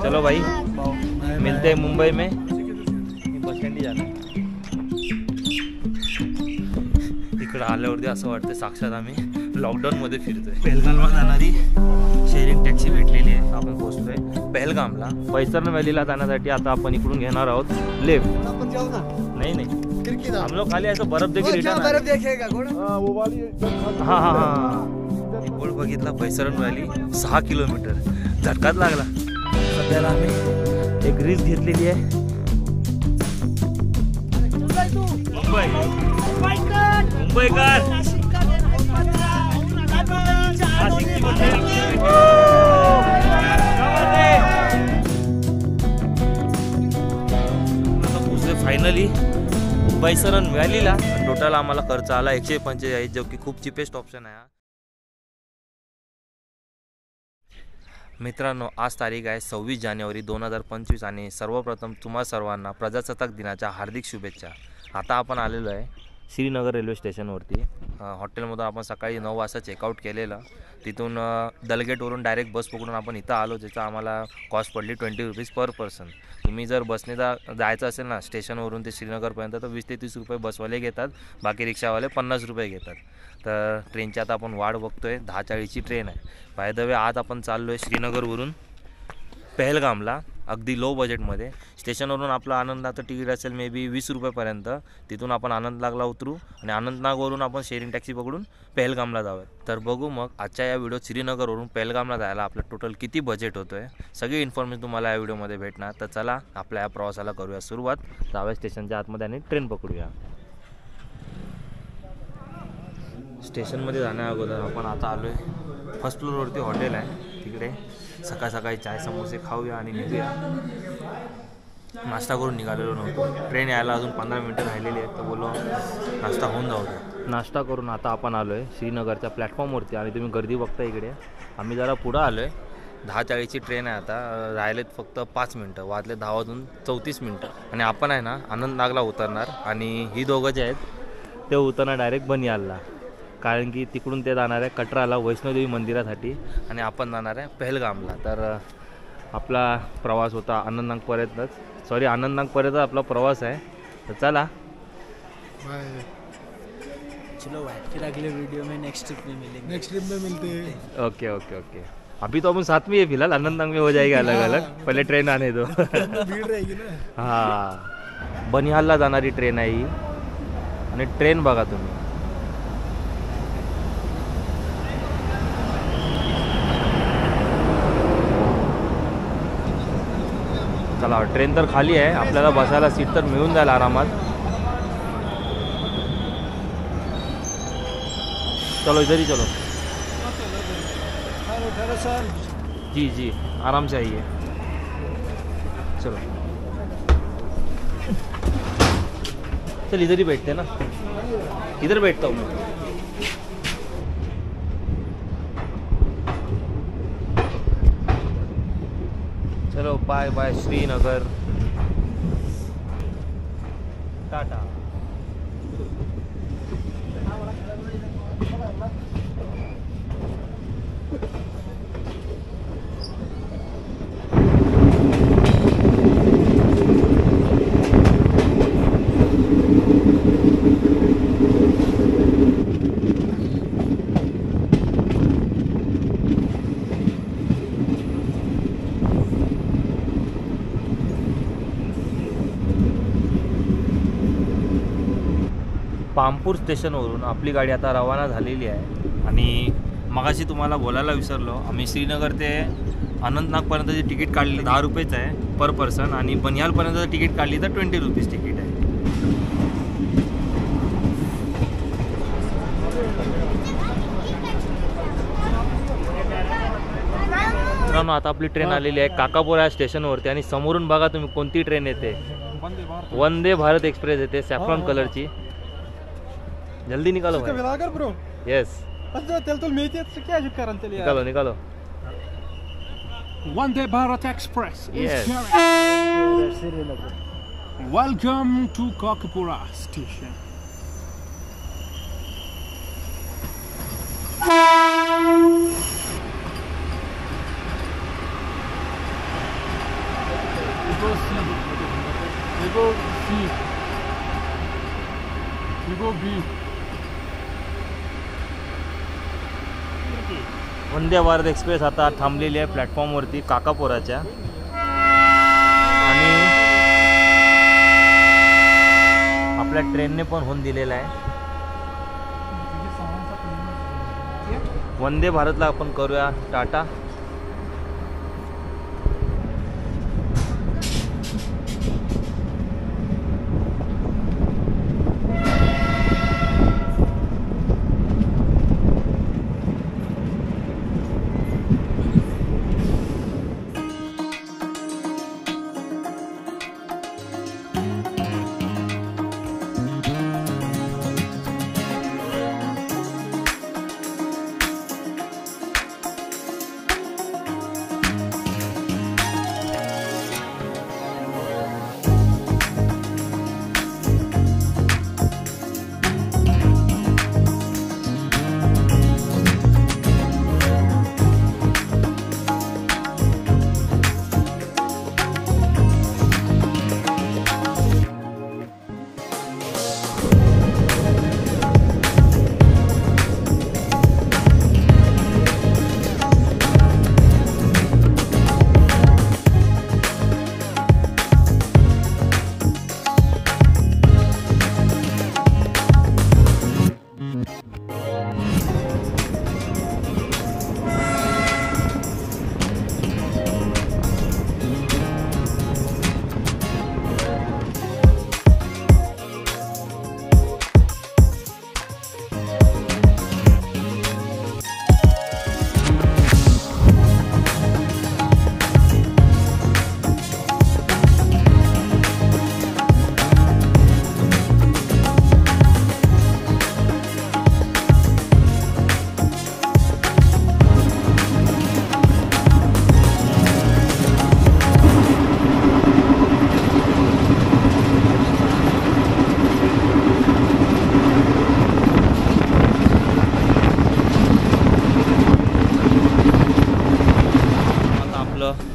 चलो भाई मिलते हैं मुंबई में, बस स्टँड ही जाणार. इकडं आल्यावरती असं वाटतं साक्षात आम्ही लॉकडाऊनमध्ये फिरतोय. पेहलगामला जाणारी शेअरिंग टॅक्सी भेटलेली आहे. आपण पोहोचतोय पेहलगामला. पैसरन व्हॅलीला जाण्यासाठी आता आपण इकडून घेणार आहोत लेफ्ट. नाही नाही हम लोग खाली असं बर्फ देखील रिटर्न. हां हां हां बोल बघितला. पैसरन व्हॅली 6 किलोमीटर. झटकाच लागला. सध्याला आम्ही एक रिस्क घेतलेली आहे. मुंबईकर फायनली पैसरन व्हॅलीला. टोटल आम्हाला खर्च आला 145, जो की खूप चिपेस्ट ऑप्शन आहे. मित्रांनो, आज तारीख आहे 26 जानेवारी 2025 आणि सर्वप्रथम तुम्हा सर्वांना प्रजासत्ताक दिनाच्या हार्दिक शुभेच्छा. आता आपण आलेलो आहे श्रीनगर रेल्वे स्टेशनवरती. हॉटेलमधून आपण सकाळी 9 वाजता चेकआउट केलेलं. तिथून दलगेटवरून डायरेक्ट बस पकडून आपण इथं आलो, ज्याचं आम्हाला कॉस्ट पडली 20 रुपीज पर पर्सन. तुम्ही जर बसने जायचं असेल ना स्टेशनवरून ते श्रीनगरपर्यंत, तर 20 ते 30 रुपये बसवाले घेतात. बाकी रिक्षावाले 50 रुपये घेतात. तर ट्रेनची आता आपण वाट बघतोय. 10:40ची ट्रेन आहे. बाय द वे आज आपण चाललो आहे श्रीनगरवरून पेहलगामला, अगदी लो बजेटमध्ये. स्टेशनवरून आपलं आनंदनागचं तिकीट असेल मे बी 20 रुपयेपर्यंत. तिथून आपण आनंदनागला उतरू आणि आनंदनागवरून आपण शेअरिंग टॅक्सी पकडून पेहलगामला जाऊया. तर बघू मग आजच्या या व्हिडिओत श्रीनगरवरून पेहलगामला जायला आपलं टोटल किती बजेट होतो आहे. सगळी इन्फॉर्मेशन तुम्हाला या व्हिडिओमध्ये भेटणार. तर चला आपल्या या प्रवासाला करूया सुरुवात. जाऊया स्टेशनच्या आतमध्ये आणि ट्रेन पकडूया. स्टेशनमध्ये जाण्या अगोदर आपण आता आलो आहे फर्स्ट फ्लोअरवरती हॉटेल आहे. तिकडे सकाळ सकाळी चाय समोसे खाऊया आणि निघूया. नाश्ता करून निघालेलो नव्हतो. ट्रेन यायला अजून 15 मिनटं राहिलेली आहेत. तर बोलो नाश्ता होऊन जाऊ द्या. नाश्ता करून आता आपण आलो आहे श्रीनगरच्या प्लॅटफॉर्मवरती आणि तुम्ही गर्दी बघता इकडे. आम्ही जरा पुढं आलो आहे. 10:40ची ट्रेन आहे. आता राहिलेत फक्त 5 मिनटं. वाजले 10 वाजून 34 मिनटं. आणि आपण आहे ना आनंदनागला उतरणार. आणि ही दोघं जे आहेत ते उतरणार डायरेक्ट बनियालला, कारण की तिकडून ते जाणार आहे कटराला वैष्णोदेवी मंदिरासाठी आणि आपण जाणार आहे पेहलगामला. तर आपला प्रवास होता आनंदनागपर्यंत आपला प्रवास आहे. तर चला चलो फिर अगले वीडियो में नेक्स्ट ट्रिप में मिलते. Okay okay okay. अभी तो अपन साथ में है फिलहाल. आनंदनाग में हो जाएगा अलग अलग. पहले ट्रेन आने दो. भीड़ रहेगी ना. हां बनिहालला जाणारी ट्रेन आहे ही. आणि ट्रेन बघा तुम्ही. चला ट्रेन तर खाली आहे. आपल्याला बसायला सीट तर मिळून जाईल आरामात. चलो इधर ही चलो. जी जी आराम से आइए. चलो चल इधर ही बैठते ना. इधर बैठता हूँ मैं. चलो बाय बाय श्रीनगर. टाटा. पामपूर स्टेशनवरून आपली गाडी आता रवाना झालेली आहे. आणि मगाशी तुम्हाला बोलायला विसरलो, आम्ही श्रीनगर ते अनंतनागपर्यंतची तिकीट काढली 10 रुपयेच आहे पर पर्सन. आणि बनिहालपर्यंतचं तिकीट काढली तर 20 रुपीज तिकीट आहे. मित्रांनो आता आपली ट्रेन आलेली आहे काकापुरा स्टेशनवरती. आणि समोरून बघा तुम्ही कोणती ट्रेन येते. वंदे भारत एक्सप्रेस येते सॅफ्रॉन कलरची. जल्दी निकालो ब्रो. यस निकालो निकालो. Vande Bharat Express is welcome to Kakapura station. Vande Bharat express आता थांबलेली आहे प्लॅटफॉर्मवरती काकापोराच्या आणि आपल्या ट्रेनने पण होऊन दिलेला आहे. वंदे भारतला आपण करूया टाटा.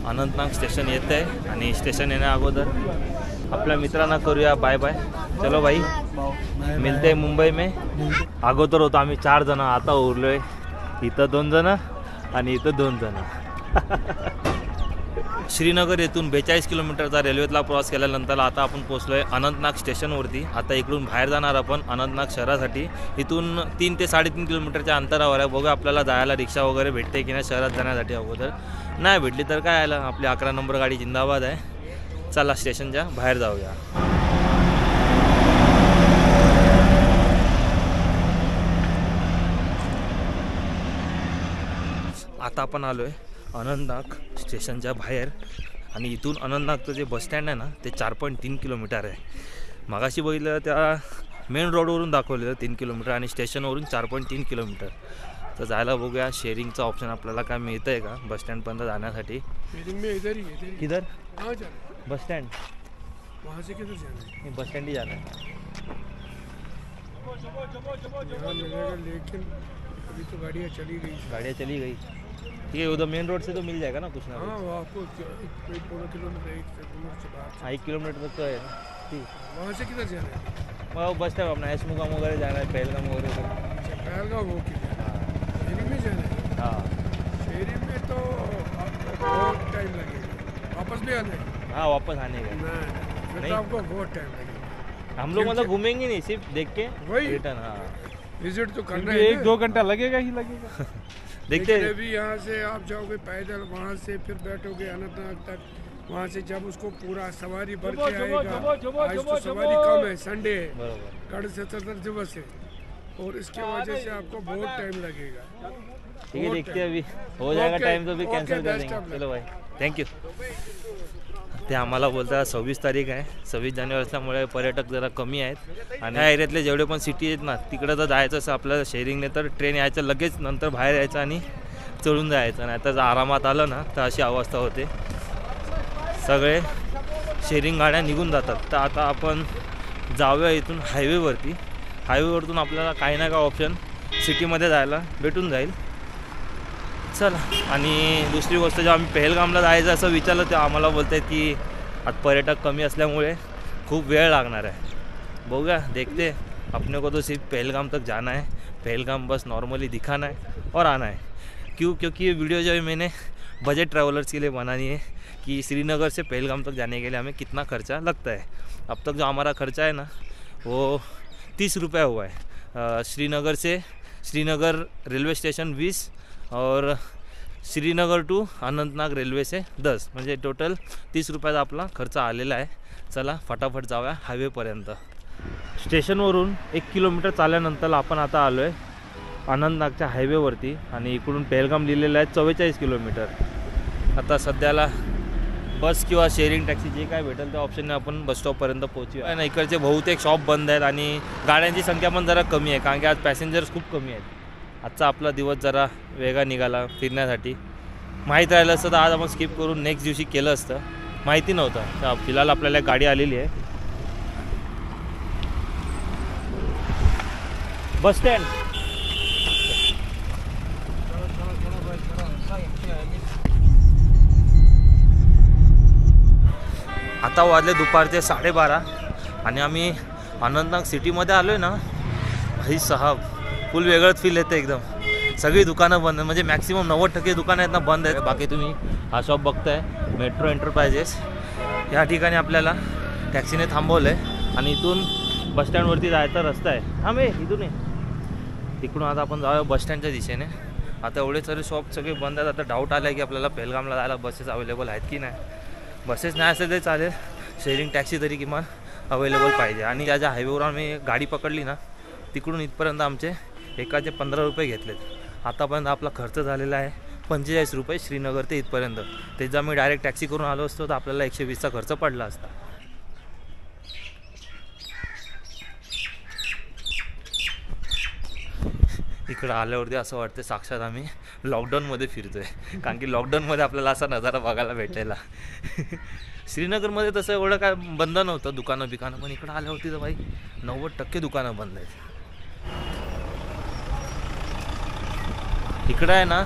अनंतनाग स्टेशन येत आहे आणि स्टेशन येण्या अगोदर आपल्या मित्रांना करूया बाय बाय. चलो भाई, मिलते मुंबई में. अगोदर होतो आम्ही 4 जण, आता उरलोय इथं 2 जण आणि इथं 2 जण. श्रीनगर येथून 42 किलोमीटरचा रेल्वेतला प्रवास केल्यानंतर आता आपण पोहोचलोय अनंतनाग स्टेशनवरती. आता इकडून बाहेर जाणार आपण अनंतनाग शहरासाठी. इथून 3 ते 3.5 किलोमीटरच्या अंतरावर आहे. बघा आपल्याला जायला रिक्षा वगैरे भेटते की नाही शहरात जाण्यासाठी. अगोदर नाही भेटली तर काय आलं, आपली 11 नंबर गाडी जिंदाबाद आहे. चला स्टेशनच्या बाहेर जाऊया. आता आपण आलोय अनंतनाग स्टेशनच्या बाहेर आणि इथून अनंतनागचं जे बसस्टँड आहे ना ते 4.3 किलोमीटर आहे. मागाशी बघितलं त्या मेन रोडवरून दाखवलेलं 3 किलोमीटर आणि स्टेशनवरून 4.3 किलोमीटर. तर जायला बघूया शेअरिंगचा ऑप्शन आपल्याला काय मिळतं आहे का बसस्टँडपर्यंत जाण्यासाठी. किधर बस स्टैंड, वहाँ से किधर जाना है? बस स्टैंड ही जाना है. यहाँ मिलेगा लेकिन अभी तो गाड़ियाँ चली गई. गाड़ियाँ चली गई. ठीक है, उधर मेन रोड से तो मिल जाएगा ना कुछ ना. हाँ, वो आपको 1 किलोमीटर 1 से बाहर. हाँ, 1 किलोमीटर तक तो है. ठीक, वहाँ से किधर जाना है? वहाँ बस स्टैंड अपना एसमुगाम वगैरह जाना है, पहलगाम वगैरह. पहलगाम वो फेरी में जाना है. हाँ, फेरी में तो आपको बहुत टाइम लगेगा. वापस भी आना है. हाँ वापस आने का नहीं, आपको बहुत टाइम लगेगा. हम लोग मतलब घूमेंगे नहीं, सिर्फ देख के वही रिटर्न. हाँ, विजिट तो करना है. 1-2 घंटा लगेगा ही लगेगा. देखते हैं. अभी यहाँ से आप जाओगे पैदल, वहाँ से फिर बैठोगे अनंतनाग तक. वहाँ से जब उसको पूरा सवारी भर के आएगा. आज तो सवारी कम है, संडे है, बरोबर. गणतंत्र दिवस है और इसके वजह से आपको बहुत टाइम लगेगा. ठीक है, देखते हैं अभी हो जाएगा टाइम तो भी कैंसिल कर देंगे. चलो भाई, थँक्यू. ते आम्हाला बोलतात 26 तारीख आहे. 26 जानेवारी असल्यामुळे पर्यटक जरा कमी आहेत आणि या एरियातले जेवढे पण सिटी आहेत ना तिकडं जर जायचं असं आपल्याला शेअरिंगने तर ट्रेन यायचं लगेच, नंतर बाहेर यायचं आणि चढून जायचं. नाही तर जर आरामात आलं ना तर अशी अवस्था होते. सगळे शेअरिंग गाड्या निघून जातात. तर आता आपण जाऊया इथून हायवेवरती. हायवेवरतून आपल्याला काही ना काही ऑप्शन सिटीमध्ये जायला भेटून जाईल. चला. आणि दुसरी गोष्ट जेव्हा आम्ही पहलगामला जायचं असं विचारलं तेव्हा आम्हाला बोलत आहेत की आता पर्यटक कमी असल्यामुळे खूप वेळ लागणार आहे. बघूया, देखते अपने को तो सिर्फ पहलगाम तक जाना है, पहलगाम बस नॉर्मली दिखाना है और आना है। क्यों? क्योंकि ये वीडियो जो है मैंने बजट ट्रैवलर्स के लिए बनानी है कि श्रीनगर से पहलगाम तक जाने के लिए हमें कितना खर्चा लगता है। अब तक जो हमारा खर्चा है ना वो 30 रुपये हुआ है। श्रीनगर रेल्वे स्टेशन 20 और श्रीनगर टू अनंतनाग रेल्वे से 10, म्हणजे टोटल 30 रुपयाचा आपला खर्च आलेला आहे। चला फटाफट जाऊया हायवेपर्यंत। स्टेशनवरून 1 किलोमीटर चालल्यानंतर आपण आता आलो आहे अनंतनागच्या हायवेवरती आणि इकडून पहलगाम लिहिलेलं आहे 44 किलोमीटर। आता सध्याला बस किंवा शेअरिंग टॅक्सी जे काय भेटेल त्या ऑप्शनने आपण बस स्टॉपपर्यंत पोहोचूया ना। इकडचे बहुतेक शॉप बंद आहेत आणि गाड्यांची संख्या पण जरा कमी आहे, कारण की आज पॅसेंजर्स खूप कमी आहेत। आजचा आपला दिवस जरा वेगळा निघाला फिरण्यासाठी। माहीत राहिलं असतं तर आज आपण स्किप करून नेक्स्ट दिवशी केलं असतं, माहिती नव्हतं। तर फिलहाल आपल्याला गाडी आलेली आहे बस स्टँड। आता वाजले दुपारचे 12:30 आणि आम्ही अनंतनाग सिटीमध्ये आलो आहे ना। भाई साहब फुल वेगळंच फील येतं एकदम। सगळी दुकानं बंद, म्हणजे मॅक्सिमम 90% दुकानं आहेत ना बंद आहेत। बाकी तुम्ही हा शॉप बघताय मेट्रो एंटरप्राइजेस, या ठिकाणी आपल्याला टॅक्सीने थांबवलं आहे आणि इथून बसस्टँडवरती जायचा रस्ता आहे। थांबे इथून आहे, तिकडून आता आपण जाऊया बसस्टँडच्या दिशेने। आता एवढे सारे शॉप सगळे बंद आहेत। आता डाऊट आला आहे की आपल्याला पहलगामला जायला बसेस अवेलेबल आहेत की नाही। बसेस नाही असेल तरी चालेल, शेअरिंग टॅक्सी तरी किमान अवेलेबल पाहिजे। आणि त्या ज्या हायवेवर आम्ही गाडी पकडली ना तिकडून इथपर्यंत आमचे एकाचे 15 रुपये घेतलेत। आतापर्यंत आपला खर्च झालेला आहे 45 रुपये श्रीनगर ते इथपर्यंत। ते जर मी डायरेक्ट टॅक्सी करून आलो असतो तर आपल्याला 120चा खर्च पडला असता। इकडं आल्यावरती असं वाटतं साक्षात आम्ही लॉकडाऊनमध्ये फिरतो आहे, कारण की लॉकडाऊनमध्ये आपल्याला असा नजारा बघायला भेटायला। श्रीनगरमध्ये तसं एवढं काय बंद नव्हतं दुकानं बिकानं, पण इकडं आल्यावरती तर भाई 90% दुकानं बंद आहेत। इकडं आहे ना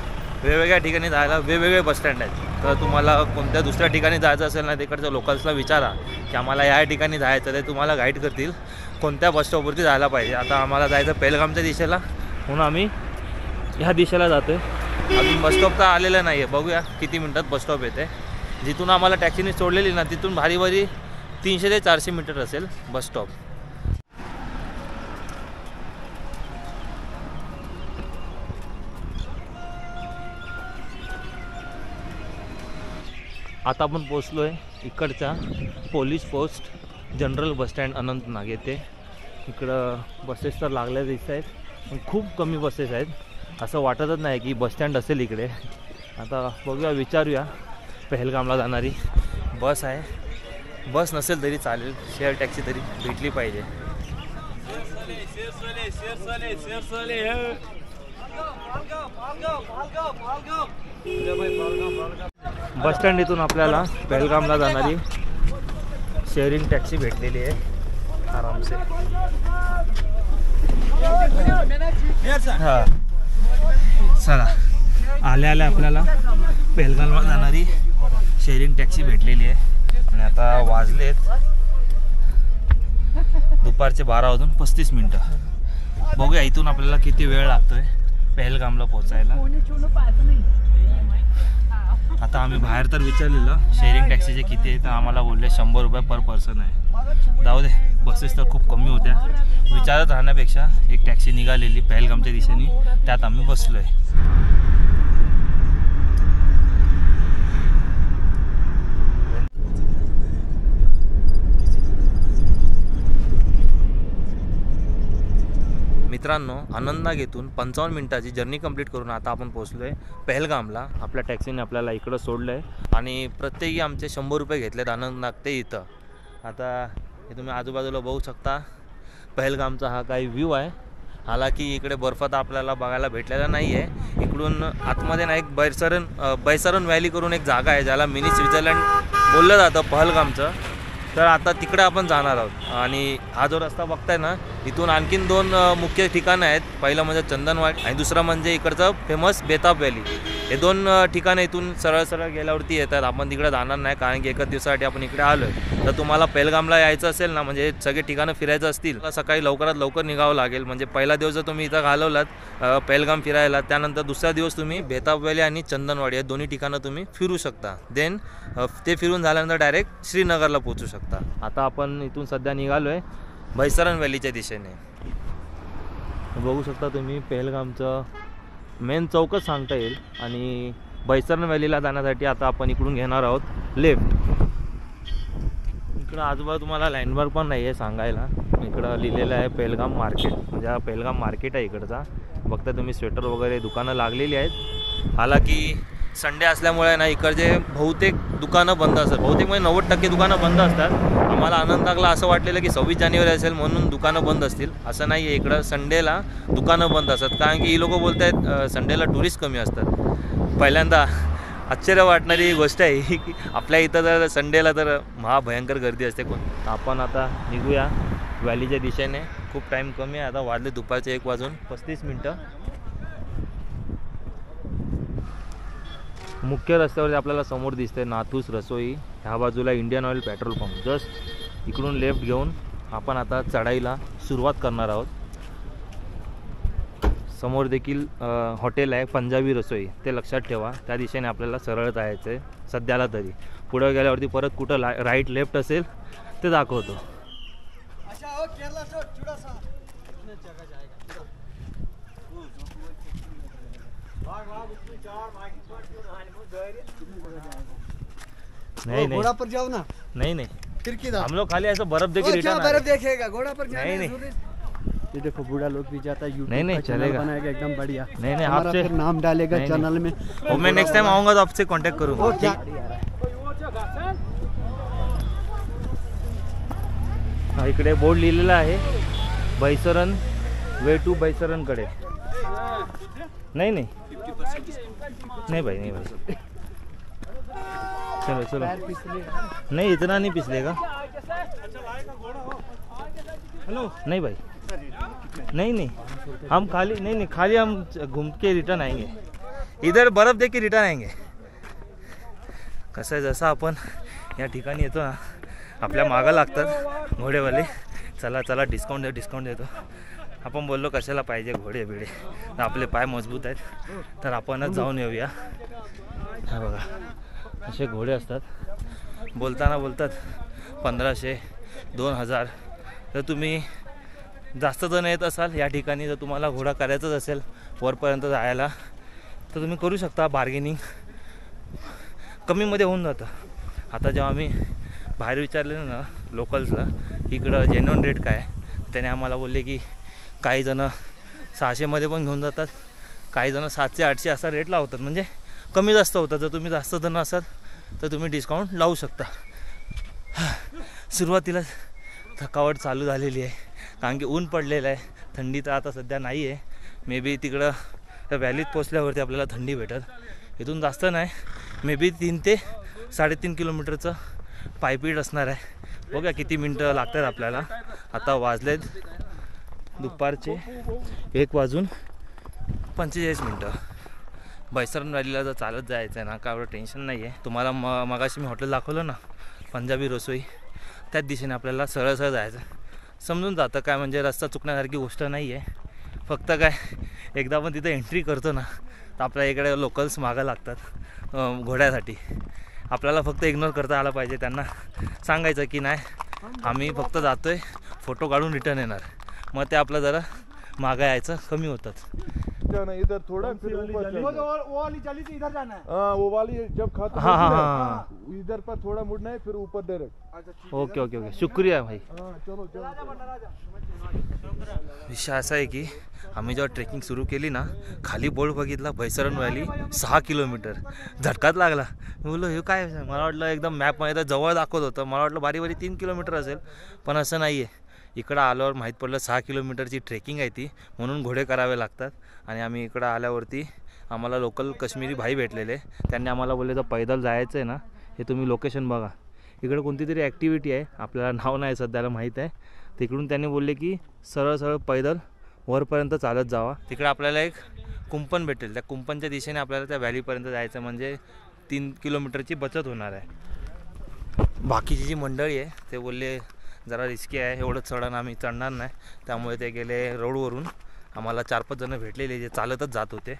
वेगवेगळ्या ठिकाणी जायला वेगवेगळे बसस्टँड आहेत। तर तुम्हाला कोणत्या दुसऱ्या ठिकाणी जायचं असेल ना तिकडच्या लोकल्सला विचारा की आम्हाला या ठिकाणी जायचं, ते तुम्हाला गाईड करतील कोणत्या बसस्टॉपवरती जायला पाहिजे। आता आम्हाला जायचं पहलगामच्या दिशेला, म्हणून आम्ही ह्या दिशेला जातो आहे। अजून बसस्टॉप तर आलेलं नाही आहे, बघूया किती मिनटात बसस्टॉप येते। जिथून आम्हाला टॅक्सीने सोडलेली ना तिथून भारी 300 ते 400 मीटर असेल बसस्टॉप। आता आपण पोचलो आहे इकडच्या police post general bus stand Anantnag येथे। इकडं बसेस तर लागल्या दिसत आहेत, पण खूप कमी बसेस आहेत। असं वाटतच नाही की बसस्टँड असेल इकडे। आता बघूया, विचारूया पहलगामला जाणारी बस आहे। बस नसेल तरी चालेल, शेअर टॅक्सी तरी भेटली पाहिजे। बस स्टँड इथून आपल्याला पहलगामला जाणारी शेअरिंग टॅक्सी भेटलेली आहे आराम से। हां चला, आल्या आपल्याला पहलगामला जाणारी शेअरिंग टॅक्सी भेटलेली आहे। आणि आता वाजलेत दुपारचे 12:35। बघूया इथून आपल्याला किती वेळ लागतोय पहलगामला पोहोचायला। आता आम्ही बाहेर तर विचारलेलं शेअरिंग टॅक्सीचे किती आहे, तर आम्हाला बोलले 100 रुपये पर पर्सन आहे। जाऊ दे, बसेस तर खूप कमी होत्या, विचारत राहण्यापेक्षा एक टॅक्सी निघालेली पहलगामच्या दिशेने, त्यात आम्ही बसलो आहे। मित्रांनो, अनंतनाग येथून 55 मिनिटाची जर्नी कंप्लीट करून आता आपण पोहोचलो आहे पहलगामला। आपल्या टॅक्सीने आपल्याला इकडं सोडलं आहे आणि प्रत्येकी आमचे 100 रुपये घेतलेत अनंतनाग ते इथं। आता हे तुम्ही आजूबाजूला बघू शकता पहलगामचा हा काही व्ह्यू आहे। हालाकी इकडे बर्फ तर आपल्याला बघायला भेटलेला नाही आहे। इकडून आतमध्ये ना एक बैसरन व्हॅली करून एक जागा आहे ज्याला मिनी स्वित्झर्लंड बोललं जातं पहलगामचं। तर आता तिकडे आपण जाणार आहोत आणि हा जो रस्ता बघताय ना इथून आणखीन 2 मुख्य ठिकाणं आहेत। पहिलं म्हणजे चंदनवाडी आणि दुसरं म्हणजे इकडचं फेमस बेताब व्हॅली। हे 2 ठिकाणं इथून सरळ सरळ गेल्यावरती येतात. आपण तिकडे जाणार नाही कारण की एका दिवसासाठी आपण इकडे आलो आहे. तर तुम्हाला पहलगामला यायचं असेल ना, म्हणजे सगळे ठिकाणं फिरायचं असतील तर सकाळी लवकरात लवकर निघावं लागेल. म्हणजे पहिला दिवस जर तुम्ही इथं घालवलात पहलगाम फिरायला, त्यानंतर दुसरा दिवस तुम्ही बेताब व्हॅली आणि चंदनवाडी या दोन्ही ठिकाणं तुम्ही फिरू शकता. देन ते फिरून झाल्यानंतर डायरेक्ट श्रीनगरला पोहोचू शकता. आता आपण इथून सध्या निघालो आहे बैसरन व्हॅलीच्या दिशेने. बघू शकता तुम्ही पहलगामचं मेन चौकच सांगता येईल. आणि बैसरन व्हॅलीला जाण्यासाठी आता आपण इकडून घेणार आहोत लेफ्ट. इकडं आजूबाजू तुम्हाला लँडमार्क पण नाही आहे सांगायला. इकडं लिहिलेलं आहे पहलगाम मार्केट, म्हणजे हा पहलगाम मार्केट आहे इकडचा. बघता तुम्ही स्वेटर वगैरे दुकानं लागलेली आहेत. हालाकी संडे असल्यामुळे ना इकडचे बहुतेक दुकानं बंद असतात. बहुतेक म्हणजे 90% दुकानं बंद असतात. आम्हाला आनंद लागला असं वाटलेलं की 26 जानेवारी असेल म्हणून दुकानं बंद असतील. असं नाही आहे, इकडं संडेला दुकानं बंद असतात. कारण की ही लोकं बोलत आहेत संडेला टुरिस्ट कमी असतात. पहिल्यांदा आश्चर्य वाटणारी गोष्ट आहे की आपल्या इथं जर संडेला तर महाभयंकर गर्दी असते. आपण आता निघूया व्हॅलीच्या दिशेने. खूप टाईम कमी आहे, आता वाजले दुपारचे 1:35. मुख्य रस्त्यावरती आपल्याला समोर दिसते नाथूस रसोई. ह्या बाजूला Indian oil petrol pump. Just इकडून लेफ्ट घेऊन आपण आता चढाईला सुरुवात करणार आहोत. समोर देखील हॉटेल आहे पंजाबी रसोई, ते लक्षात ठेवा. त्या दिशेने आपल्याला सरळ जायचं आहे सध्याला तरी. पुढे गेल्यावरती परत कुठं राईट लेफ्ट असेल ते दाखवतो. नहीं घोड़ा पर जाओ ना. नहीं फिर किधर हम लोग खाली ऐसा बर्फ देखे रिटर्न बर्फ देखेगा, घोड़ा पर जाना नहीं ये देखो बूढ़ा लोग भी जाता है. नहीं चलेगा, बनाएगा एकदम बढ़िया. नहीं आपसे नाम डालेगा चैनल में. और मैं नेक्स्ट टाइम आऊँगा तो आपसे कांटेक्ट करूँगा. हाँ इकडे बोर्ड लिहिलेला आहे बैसरन वे टू बैसरनकडे. नहीं नहीं भाई चलो नहीं इतना नहीं पिछलेगा. नहीं भाई नहीं हम खाली हम घूम के रिटर्न आएंगे. इधर बर्फ देख के रिटर्न आएंगे. कसं आहे जसं आपण या ठिकाणी येतो ना आपल्या मागं लागतात घोडेवाले. चला डिस्काउंट देतो. आपण बोललो कशाला पाहिजे घोडे बिडे, आपले पाय मजबूत आहेत तर आपणच जाऊन येऊया. हा बघा असे घोडे असतात. बोलतात 1500 2000. तर तुम्ही जास्त जण येत असाल या ठिकाणी, जर तुम्हाला घोडा करायचाच असेल वरपर्यंत जायला तर तुम्ही करू शकता. बार्गेनिंग कमीमध्ये होऊन जातं. आता जेव्हा आम्ही बाहेर विचारलेलं ना लोकल्सला इकडं जेन्युइन रेट काय, त्याने आम्हाला बोलले की काही जणं 600मध्ये पण घेऊन जातात, काही जणं 700-800 असा रेट लावतात. म्हणजे कमी जास्त होतं. जर तुम्ही जास्त जण असाल तर तुम्ही डिस्काउंट लावू शकता. सुरुवातीला थकावट चालू झालेली आहे कारण की ऊन पडलेलं आहे. थंडी तर आता सध्या नाही आहे. मे बी तिकडं व्हॅलीत पोचल्यावरती आपल्याला थंडी भेटत. इथून जास्त नाही, मे बी 3 ते 3.5 किलोमीटरचं पायपीट असणार आहे. बघा किती मिनटं लागतात आपल्याला. आता वाजलेत दुपारचे 1:45. बैसरन व्हॅलीला जर चालत जायचं आहे ना का एवढं टेन्शन नाही आहे. तुम्हाला मगाशी मी हॉटेल दाखवलं ना पंजाबी रसोई, त्याच दिशेने आपल्याला सरळ जायचं. समजून जातं काय म्हणजे रस्ता चुकण्यासारखी गोष्ट नाही आहे. फक्त काय एकदा आपण तिथं एंट्री करतो ना तर आपल्या इकडे लोकल्स मागं लागतात घोड्यासाठी. आपल्याला फक्त इग्नोर करता आला पाहिजे. त्यांना सांगायचं की नाही आम्ही फक्त जातो आहे, फोटो काढून रिटर्न येणार. मग ते आपलं जरा मागं यायचं कमी होतात. इधर थोड़ा फिर ऊपर वो वाली चाली से इधर जाना है. हाँ वो वाली जब खत्म हाँ इधर पर थोड़ा मुड़ना है फिर ऊपर डायरेक्ट. ओके शुक्रिया भाई. चलो विषय असा आहे की आम्ही जेव्हा ट्रेकिंग सुरू केली ना खाली बोर्ड बघितला बैसरन व्हॅली 6 किलोमीटर. झटकाच लागला. मी बोललो हे काय, मला वाटलं एकदम मॅपमध्ये जवळ दाखवत होतं. मला वाटलं बारी 3 किलोमीटर असेल, पण असं नाही आहे. इकडं आल्यावर माहीत पडलं 6 किलोमीटरची ट्रेकिंग आहे ती, म्हणून घोडे करावे लागतात. आणि आम्ही इकडं आल्यावरती आम्हाला लोकल काश्मीरी भाई भेटलेले. त्यांनी आम्हाला बोलले जर पैदल जायचं आहे ना हे तुम्ही लोकेशन बघा. इकडं कोणती तरी ॲक्टिव्हिटी आहे, आपल्याला नाव नाही सध्याला माहीत आहे. तिकडून त्यांनी बोलले की सरळ पैदल वरपर्यंत चालत जावा. तिकडे आपल्याला एक कुंपण भेटेल. त्या कुंपणच्या दिशेने आपल्याला त्या व्हॅलीपर्यंत जायचं, म्हणजे 3 किलोमीटरची बचत होणार आहे. बाकीची जी मंडळी आहे ते बोलले जरा रिस्की आहे, एवढं चढण आम्ही चढणार नाही, त्यामुळे ते गेले रोडवरून. आम्हाला 4-5 जणं भेटलेले जे चालतच जात होते.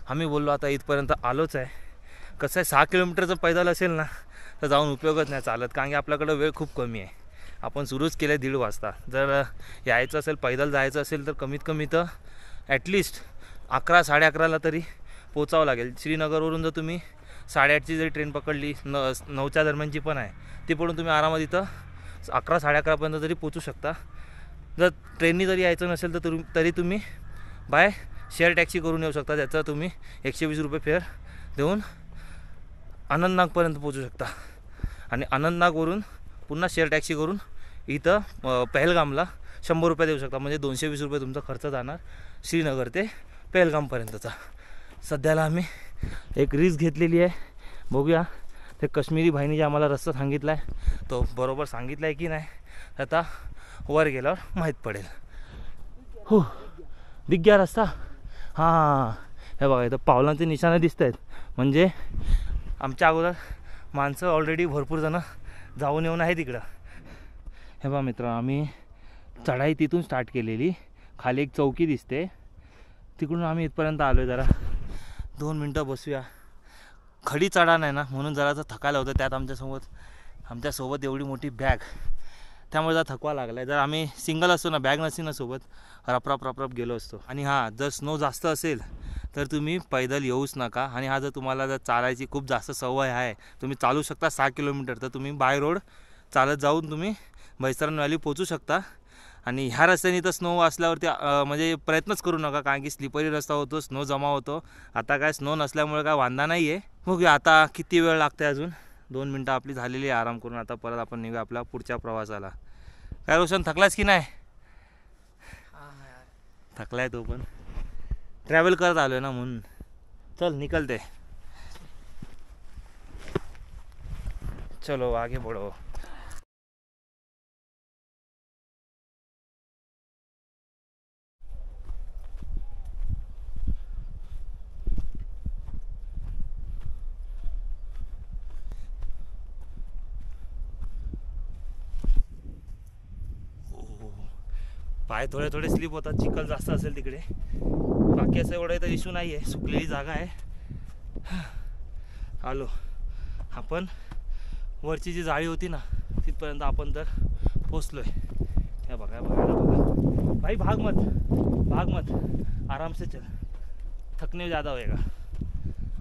आम्ही बोललो आता इथपर्यंत आलोच आहे, कसं आहे 6 किलोमीटरचं पैदल असेल ना तर जाऊन उपयोगच नाही चालत, कारण की आपल्याकडं वेळ खूप कमी आहे. आपण सुरूच केलं 1:30 वाजता. जर यायचं असेल पैदल जायचं असेल तर कमीत कमी तर ॲटलिस्ट 11-11:30ला तरी पोचावं लागेल. श्रीनगरवरून जर तुम्ही 8:30ची जरी ट्रेन पकडली, 9च्या दरम्यानची पण आहे, ती पडून तुम्ही आरामात इथं 11-11:30पर्यंत तरी पोचू शकता. जर ट्रेननी जरी यायचं नसेल तर तरी तुम्ही बाय शेअर टॅक्सी करून येऊ शकता. त्याचं तुम्ही 120 रुपये फेअर देऊन अनंतनागपर्यंत पोचू शकता. आणि अनंतनागवरून पुन्हा शेअर टॅक्सी करून इथं पहलगामला 100 रुपये देऊ शकता. म्हणजे 220 रुपये तुमचा खर्च जाणार श्रीनगर ते पहलगामपर्यंतचा. सध्याला आम्ही एक रिस्क घेतलेली आहे, बघूया ते काश्मीरी भाईने जे आम्हाला रस्ता सांगितला आहे तो बरोबर सांगितला आहे की नाही, आता वर गेल्यावर माहीत पडेल. हो, दिख गया रस्ता. हां, हे बघा इथं पावलांचे निशाणे दिसत आहेत, म्हणजे आमच्या अगोदर माणसं ऑलरेडी भरपूर जणं जाऊन येऊन आहे तिकडं. हे बघा मित्र, आम्ही चढाई तिथून स्टार्ट केलेली. खाली एक चौकी दिसते, तिकडून आम्ही इथपर्यंत आलो आहे. जरा 2 मिनटं बसूया. खडी चढा नाही ना, म्हणून जराचं थकायला होतं. त्यात आमच्यासोबत एवढी मोठी बॅग, त्यामुळे जरा थकवा लागला आहे. जर आम्ही सिंगल असतो ना, बॅग नसती ना सोबत, रपरप गेलो असतो. आणि हां, जर स्नो जास्त असेल तर तुम्ही पैदल येऊच नका. आणि हा जर तुम्हाला जर चालायची खूप जास्त सवय आहे, तुम्ही चालू शकता 6 किलोमीटर, तर तुम्ही बाय रोड चालत जाऊन तुम्ही बैसरण व्हॅली पोचू शकता. आणि ह्या रस्त्याने तर स्नो असल्यावरती म्हणजे प्रयत्नच करू नका, कारण की स्लिपरी रस्ता होतो, स्नो जमा होतो. आता काय स्नो नसल्यामुळे काय वांधा नाही आहे. बघूया आता किती वेळ लागते. अजून 2 मिनटं आपली झालेली आहे आराम करून. आता परत आपण निघूया आपल्या पुढच्या प्रवासाला. काय रोशन, थकलास की नाही? थकलाय तो, पण ट्रॅव्हल करत आलो ना म्हणून. चल निकलते, चलो आगे बढ़ो. पाय थोडे स्लिप होतात, चिखल जास्त असेल तिकडे. बाकी असं एवढं तर इश्यू नाही आहे, सुकलेली जागा आहे. आलो आपण, वरची जी जाळी होती ना तिथपर्यंत आपण तर पोचलो आहे. हे बघा भाई, भाग मत, आराम से चल, थकने ज़्यादा होएगा.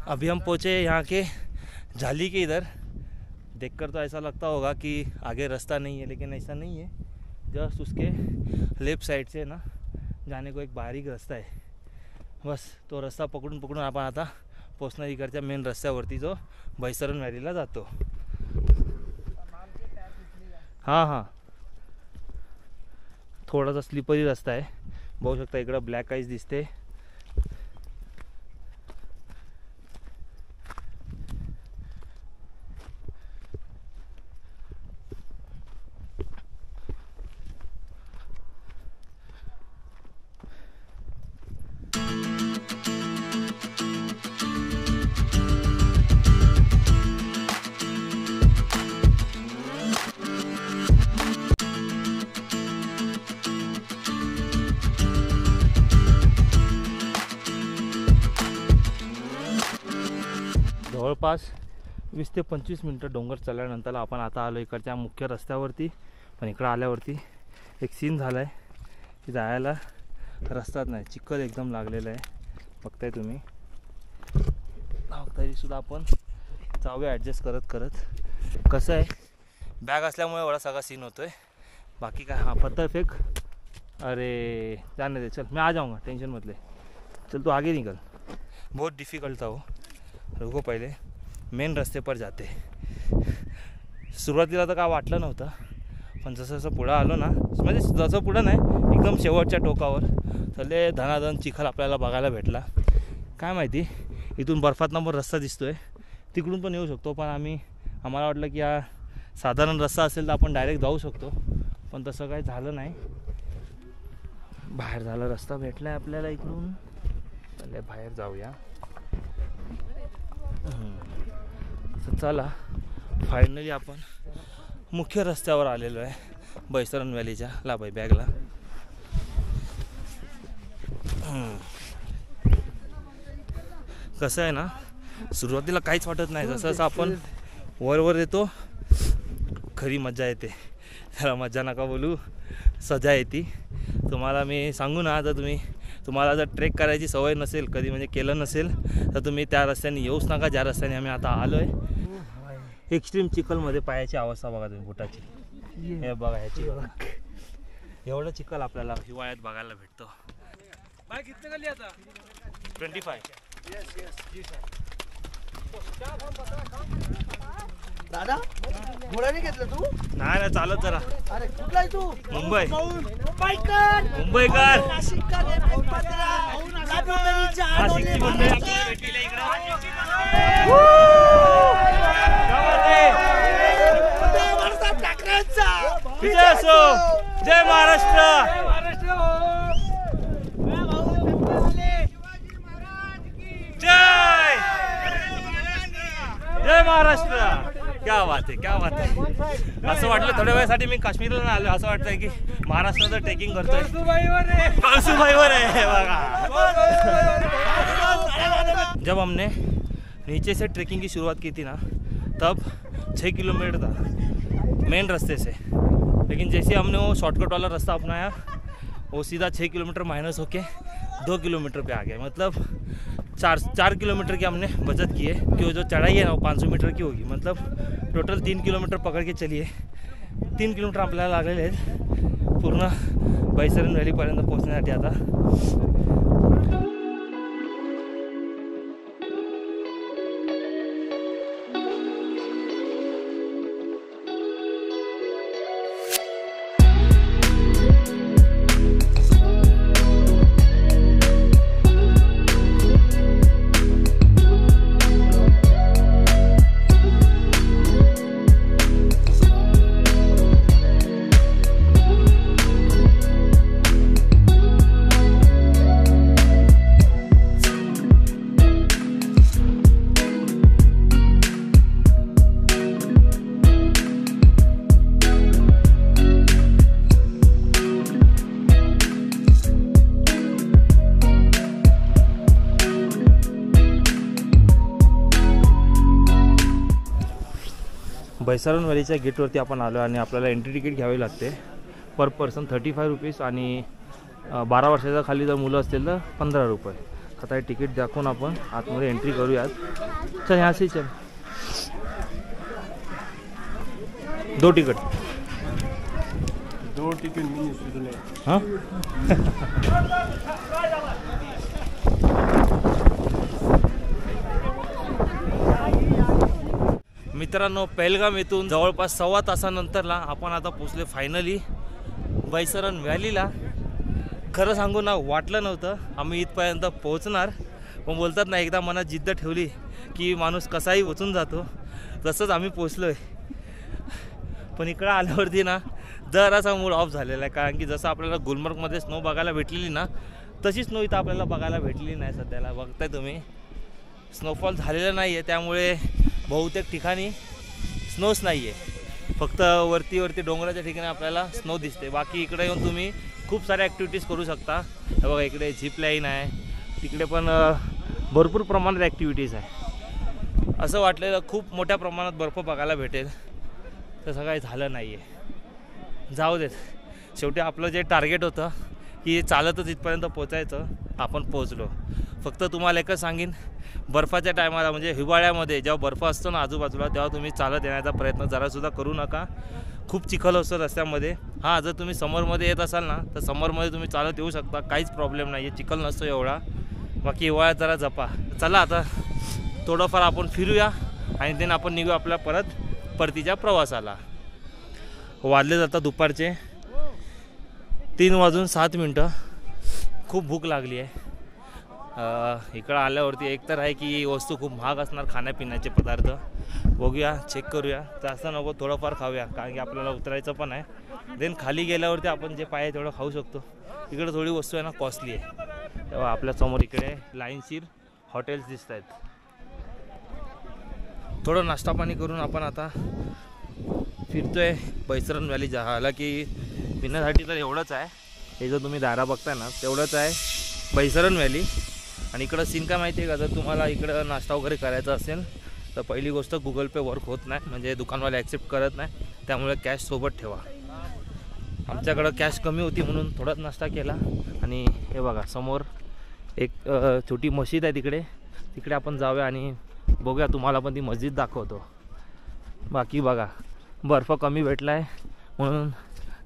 अभी हम पहुँचे यहाँ के जाली के इधर. देखकर तो ऐसा लगता होगा कि आगे रास्ता नहीं है, लेकिन ऐसा नहीं है. जस्ट उसके लेफ्ट साइड से ना जाने को एक बारीक रास्ता है. बस तो रास्ता पकडून आपण आता पोचणार इकडच्या मेन रस्त्यावरती, जो बैसरण व्हॅलीला जातो. हां, थोडासा स्लिपरी रस्ता आहे, बघू शकता. इकडं ब्लॅक आईस दिसते. जवळपास 20 ते 25 मिनटं डोंगर चढल्यानंतर आपण आता आलो इकडच्या मुख्य रस्त्यावरती. पण इकडं आल्यावरती एक सीन झाला आहे की जायला रस्ताच नाही, चिखल एकदम लागलेलं आहे, बघताय तुम्ही. तरीसुद्धा आपण जाऊया ॲडजस्ट करत. कसं आहे, बॅग असल्यामुळे एवढा सगळा सीन होतो आहे. बाकी काय, हां पत्थर फेक, अरे जाने दे, चल मैं आ जाऊँगा, टेंशन मत ले, चल तू आगे निकल. बहुत डिफ़िकल्ट था वो. रुको, पहिले मेन रस्ते पर जाते. सुरुवातीला तर काय वाटलं नव्हतं, पण जसं पुढं आलो ना, म्हणजे जसं पुढं नाही, एकदम शेवटच्या टोकावर तर धनाधन चिखल आपल्याला बघायला भेटला. काय माहिती, इथून बर्फातनं पण रस्ता दिसतो आहे, तिकडून पण येऊ शकतो. पण आम्हाला वाटलं की हा साधारण रस्ता असेल तर आपण डायरेक्ट जाऊ शकतो, पण तसं काही झालं नाही. बाहेर झाला रस्ता भेटलाय आपल्याला इकडून. पहिले बाहेर जाऊया. तर चला फायनली आपण मुख्य रस्त्यावर आलेलो आहे बैसरण व्हॅलीच्या. लाबाई बॅगला. कसं आहे ना, सुरुवातीला काहीच वाटत नाही. जसं जसं आपण वर येतो खरी मजा येते. त्याला मजा नका बोलू, सजा येते. तुम्हाला मी सांगू ना, आता तुम्हाला जर ट्रेक करायची सवय नसेल, कधी म्हणजे केलं नसेल, तर तुम्ही त्या रस्त्याने येऊच नका ज्या रस्त्याने आम्ही आता आलो आहे. एक्स्ट्रीम चिखलमध्ये पायाची अवस्था बघा तुम्ही बुटाची. हे बघा ह्याची एवढं चिखल आपल्याला हिवाळ्यात बघायला भेटतो. बाय किती गली आता 25. दादा घोडा नाही घेतला तू? नाही चालत जरा. अरे कुठला आहे तू? मुंबई. मुंबईकर. मुंबईकर. नाशिककर. नाशिकची मंडळी आपल्याला भेटलेली आहे इकडे. विजय असो. जय महाराष्ट्र. जय जय महाराष्ट्र. क्या बात आहे, क्या बात आहे. असं वाटलं थोड्या वेळासाठी मी काश्मीरला नाही आलो. असं वाटतंय की महाराष्ट्राचं ट्रेकिंग करतोय. कळसुबाईवर आहे बघा. जब हमने नीचे से ट्रेकिंग की शुरुआत की थी ना, तब 6 किलोमीटर था मेन रास्ते से. लेकिन जैसे हमने वो शॉर्टकट वाला रास्ता अपनाया, वो सीधा 6 किलोमीटर माइनस होके 2 किलोमीटर पे आ गया. मतलब 4 किलोमीटर की हमने बचत की है. कि जो चढ़ाई है ना वो 500 मीटर की होगी. मतलब टोटल 3 किलोमीटर पकड़ के चलिए. 3 किलोमीटर आपल्याला लागलेले आहेत पूर्ण बैसरण व्हॅलीपर्यंत पोहोचण्यासाठी. आता बैसरण व्हॅलीच्या गेटवरती आपण आलो आणि आपल्याला एंट्री तिकीट घ्यावी लागते. पर पर्सन 35 रुपीज आणि 12 वर्षाच्या खाली जर मुलं असतील तर 15 रुपये. आता हे तिकीट दाखवून आपण आतमध्ये एंट्री करूयात. चल यहाँ से चल. 2 तिकीट. 2 तिकीट मिळून. हां मित्रांनो, पहलगाम येथून जवळपास 1.25 तासानंतरला आपण आता पोचले फायनली बैसरण व्हॅलीला. खरं सांगू ना, वाटलं नव्हतं आम्ही इथपर्यंत पोहोचणार. पण बोलतात ना, एकदा मनात जिद्द ठेवली की माणूस कसाही पोचून जातो. तसंच आम्ही पोचलो आहे. पण इकडं आल्यावरती ना जरासा मूड ऑफ झालेला आहे. कारण की जसं आपल्याला गुलमर्गमध्ये स्नो बघायला भेटलेली ना, तशी स्नो इथं आपल्याला बघायला भेटलेली नाही. सध्याला बघताय तुम्ही स्नोफॉल झालेला नाही आहे. त्यामुळे बहुतेक ठिकाणी स्नोच नाही आहे. फक्त वरती डोंगराच्या ठिकाणी आपल्याला स्नो दिसते. बाकी इकडे येऊन तुम्ही खूप साऱ्या ॲक्टिव्हिटीज करू शकता. हे बघा, इकडे झिप लाईन आहे. तिकडे पण भरपूर प्रमाणात ॲक्टिव्हिटीज आहे. असं वाटलेलं खूप मोठ्या प्रमाणात बर्फ बघायला भेटेल, तसं काही झालं नाही आहे. जाऊ देत. शेवटी आपलं जे टार्गेट होतं की चालतच इथपर्यंत पोचायचं, आपण पोचलो. फक्त तुम्हाला एकच सांगेन, बर्फाच्या टायमाला म्हणजे हिवाळ्यामध्ये जेव्हा बर्फ असतो ना आजूबाजूला, तेव्हा तुम्ही चालत येण्याचा प्रयत्न जरासुद्धा करू नका. खूप चिखल असतो रस्त्यामध्ये. हां, जर तुम्ही समरमध्ये येत असाल ना, तर समरमध्ये तुम्ही चालत येऊ शकता, काहीच प्रॉब्लेम नाही आहे. चिखल नसतो एवढा. बाकी हिवाळ्यात जरा जपा. चला आता थोडंफार आपण फिरूया आणि देन आपण निघू आपल्या परतीच्या प्रवासाला. वाजले जातात दुपारचे 3:07. खूप भूक लागली आहे. इकडं आल्यावरती एक तर आहे की वस्तू खूप महाग असणार, खाण्यापिण्याचे पदार्थ. बघूया, चेक करूया. जास्त नको, थोडंफार खाऊया, कारण की आपल्याला उतरायचं पण आहे. देन खाली गेल्यावरती आपण जे पाहिजे तेवढं खाऊ शकतो. इकडे थोडी वस्तू आहे ना कॉस्टली आहे. तेव्हा आपल्या समोर इकडे लाईनशीर हॉटेल्स दिसत आहेत. थोडं नाश्ता पाणी करून आपण आता फिरतोय बैसरन व्हॅली. झाला की फिरण्यासाठी तर एवढंच आहे. हे जर तुम्ही दारा बघताय ना तेवढंच आहे बैसरन व्हॅली. आणि इकडं सीन काय माहिती आहे का, जर तुम्हाला इकडं नाश्ता वगैरे करायचा असेल तर पहिली गोष्ट गुगल पे वर्क होत नाही, म्हणजे दुकानवाले ॲक्सेप्ट करत नाही. त्यामुळे कॅश सोबत ठेवा. आमच्याकडं कॅश कमी होती म्हणून थोडाच नाश्ता केला. आणि हे बघा समोर एक छोटी मशीद आहे तिकडे आपण जाऊया आणि बघूया. तुम्हाला पण ती मस्जिद दाखवतो. बाकी बघा बर्फ कमी भेटला आहे म्हणून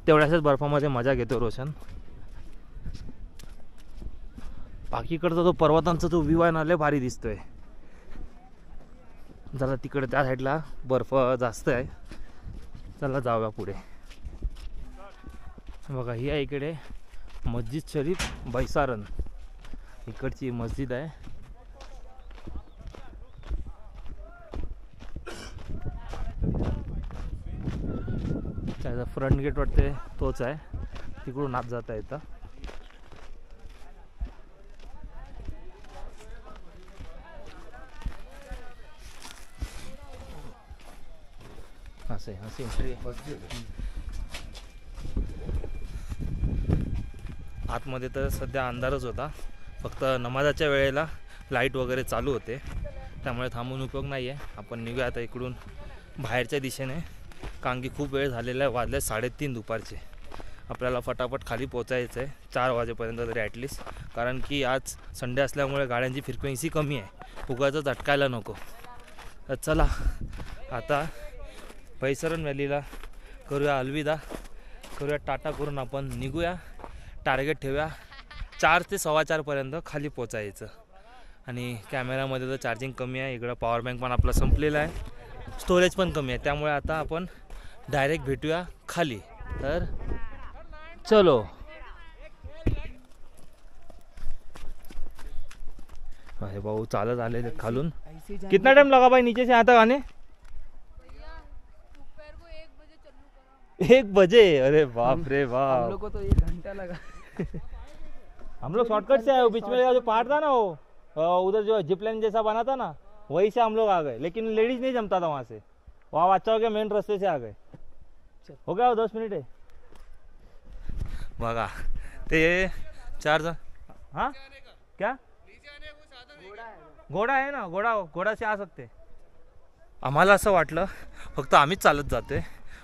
तेवढ्याच बर्फामध्ये मजा घेतो रोशन. बाकीकडचा जो पर्वतांचा जो व्ह्यू आहे ना लय भारी दिसतोय. जरा तिकडे त्या साईडला बर्फ जास्त आहे. चला जाऊया पुढे. बघा ही आहे इकडे मस्जिद शरीफ बैसारन. इकडची मस्जिद आहे. त्याचा फ्रंट गेट वाटते तोच आहे. तिकडून आत जाता येतं. असे एंट्री आतमध्ये तर सध्या अंधारच होता. फक्त नमाजाच्या वेळेला लाईट वगैरे चालू होते, त्यामुळे थांबून उपयोग नाही आहे. आपण निघूया आता इकडून बाहेरच्या दिशेने, कारण की खूप वेळ झालेला आहे. वाजले 3:30 दुपारचे. आपल्याला फटाफट खाली पोचायचं आहे 4 वाजेपर्यंत तरी ॲटलिस्ट, कारण की आज संडे असल्यामुळे गाड्यांची फ्रिक्वेन्सी कमी आहे. उगाच अटकायला नको. तर चला आता बैसरन व्हॅलीला करूया अलविदा, करूया टाटा करून आपण निघूया. टार्गेट ठेवूया 4 ते 4:15पर्यंत खाली पोचायचं. आणि कॅमेरामध्ये तर चार्जिंग कमी आहे. इकडं पॉवर बँक पण आपला संपलेला आहे. स्टोरेज पण कमी आहे. त्यामुळे आता आपण डायरेक्ट भेटूया खाली. तर चलो. अरे भाऊ चालत आले खालून. कितना टाइम लगा भाई नीचे से यहाँ तक आने? 1 बजे. अरे बाप रे बाप. हम लोग को तो 1 घंटा लगा. हम लोग शॉर्टकट से आए. बीच में जो पहाड़ था ना वो उधर जो जिप लाइन जैसा बना था ना वहीं से हम लोग आ गए. लेकिन लेडीज नहीं जमता था वहाँ से. वहाँ अच्छा हो गया मेन रास्ते से आ गए. हो गया 10 मिनट है. बघा ते 4 जण. हाँ क्या घोडा आहे ना. घोडा से आ सकते. आम्हाला असं वाटलं फक्त आम्हीच चालत जातोय.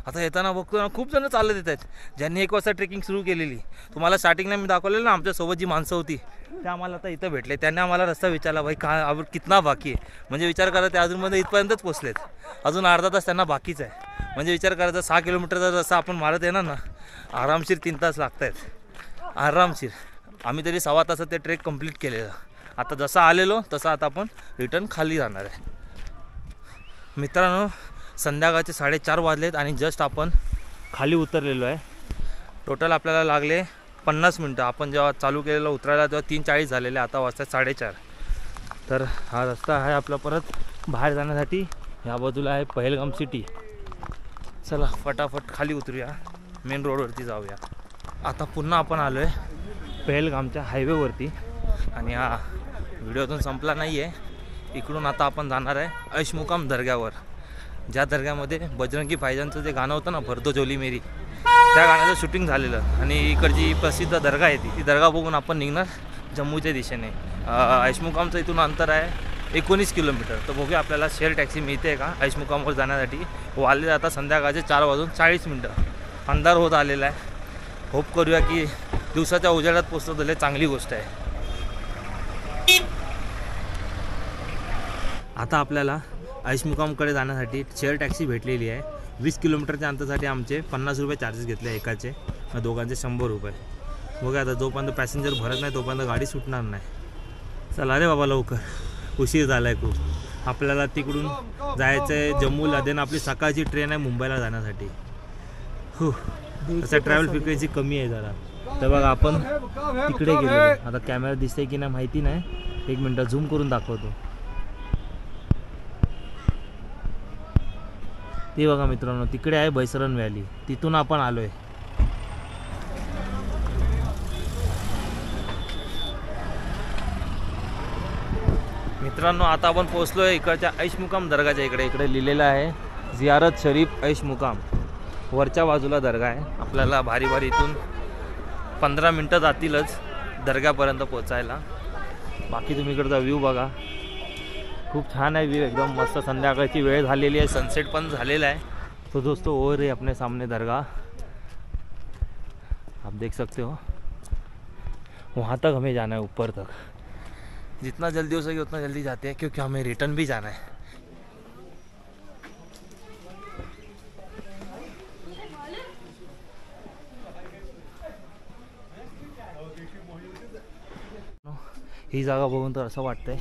आता येताना बघतो ना खूप जण चालत येत आहेत, ज्यांनी 1 वाजता ट्रेकिंग सुरू केलेली. तुम्हाला स्टार्टिंगला मी दाखवलेलं ना आमच्यासोबत जी माणसं होती ते आम्हाला आता इथं भेटले. त्यांनी आम्हाला रस्ता विचारला, भाई का कितना बाकी आहे. म्हणजे विचार करा ते अजूनमध्ये इथपर्यंतच पोचलेत. अजून अर्धा तास त्यांना बाकीच आहे. म्हणजे विचार करायचा 6 किलोमीटरचा रस्ता आपण मारत येणार ना, आरामशीर 3 तास लागत आहेत आरामशीर. आम्ही तरी 1.25 तासात ते ट्रेक कंप्लीट केलेलं. आता जसं आलेलो तसं आता आपण रिटर्न खाली जाणार आहे. मित्रांनो संध्याकाळचे 4:30 वाजलेत आणि जस्ट आपण खाली उतरलेलो आहे. टोटल आपल्याला लागले 50 मिनटं. आपण जेव्हा चालू केलेलं उतरायला तेव्हा 3:40 झालेले. आता वाजतात 4:30. तर हा रस्ता आहे आपला परत बाहेर जाण्यासाठी. या बाजूला आहे पहलगाम सिटी. चला फटाफट खाली उतरूया, मेन रोडवरती जाऊया. आता पुन्हा आपण आलो आहे पहलगामच्या हायवेवरती. आणि हा व्हिडिओतून संपला नाही आहे. इकडून आता आपण जाणार आहे ऐशमुकाम दर्ग्यावर, ज्या दर्ग्यामध्ये बजरंगी भाईजानचं जे गाणं होतं ना भरदो झोली मेरी, त्या गाण्याचं शूटिंग झालेलं. आणि इकडची प्रसिद्ध दर्गा आहे ती दर्गा बघून आपण निघणार जम्मूच्या दिशेने. ऐशमुकामचं इथून अंतर आहे 19 किलोमीटर. तर बघूया आपल्याला शेअर टॅक्सी मिळते का ऐशमुकामवर जाण्यासाठी. वाजले आता संध्याकाळचे 4:40. अंधार होत आलेला आहे. होप करूया की दिवसाच्या उजेडात पोचतो तर चांगली गोष्ट आहे. आता आपल्याला ऐशमुकामकडे जाण्यासाठी शेअर टॅक्सी भेटलेली आहे. 20 किलोमीटरच्या अंतरासाठी आमचे 50 रुपये चार्जेस घेतले एकाचे, दोघांचे 100 रुपये. बघा आता जोपर्यंत पॅसेंजर भरत नाही तोपर्यंत गाडी सुटणार नाही. चला रे बाबा लवकर, उशीर झाला आहे खूप. आपल्याला तिकडून जायचं आहे जम्मूला. देन आपली सकाळची ट्रेन आहे मुंबईला जाण्यासाठी. तसं ट्रॅव्हल फ्रिक्वेन्सी कमी आहे जरा. तर बघा आपण तिकडे गेलो. आता कॅमेरा दिसतंय की नाही माहिती नाही. 1 मिनटं झूम करून दाखवतो. ते बघा मित्रांनो तिकडे आहे बैसरन व्हॅली. तिथून आपण आलो आहे. मित्रांनो आता आपण पोहोचलो आहे इकडच्या ऐश मुकाम दर्गाच्या इकडे लिहिलेलं आहे जियारत शरीफ ऐश मुकाम. वरच्या बाजूला दर्गा आहे. आपल्याला भारी इथून 15 मिनटं जातीलच दर्ग्यापर्यंत पोचायला. बाकी तुम्ही इकडचा व्ह्यू बघा, खूप छान आहे व्ह्यू, एकदम मस्त. संध्याकाळची वेळ झालेली आहे, सनसेट पण झालेला है. तो दोस्तों और है अपने सामने दरगाह, आप देख सकते हो. वहाँ तक हमें जाना है, ऊपर तक. जितना जल्दी हो सके उतना जल्दी जाते हैं क्योंकि हमें रिटर्न भी जाना है. ही जागा बघून तर असं वाटतंय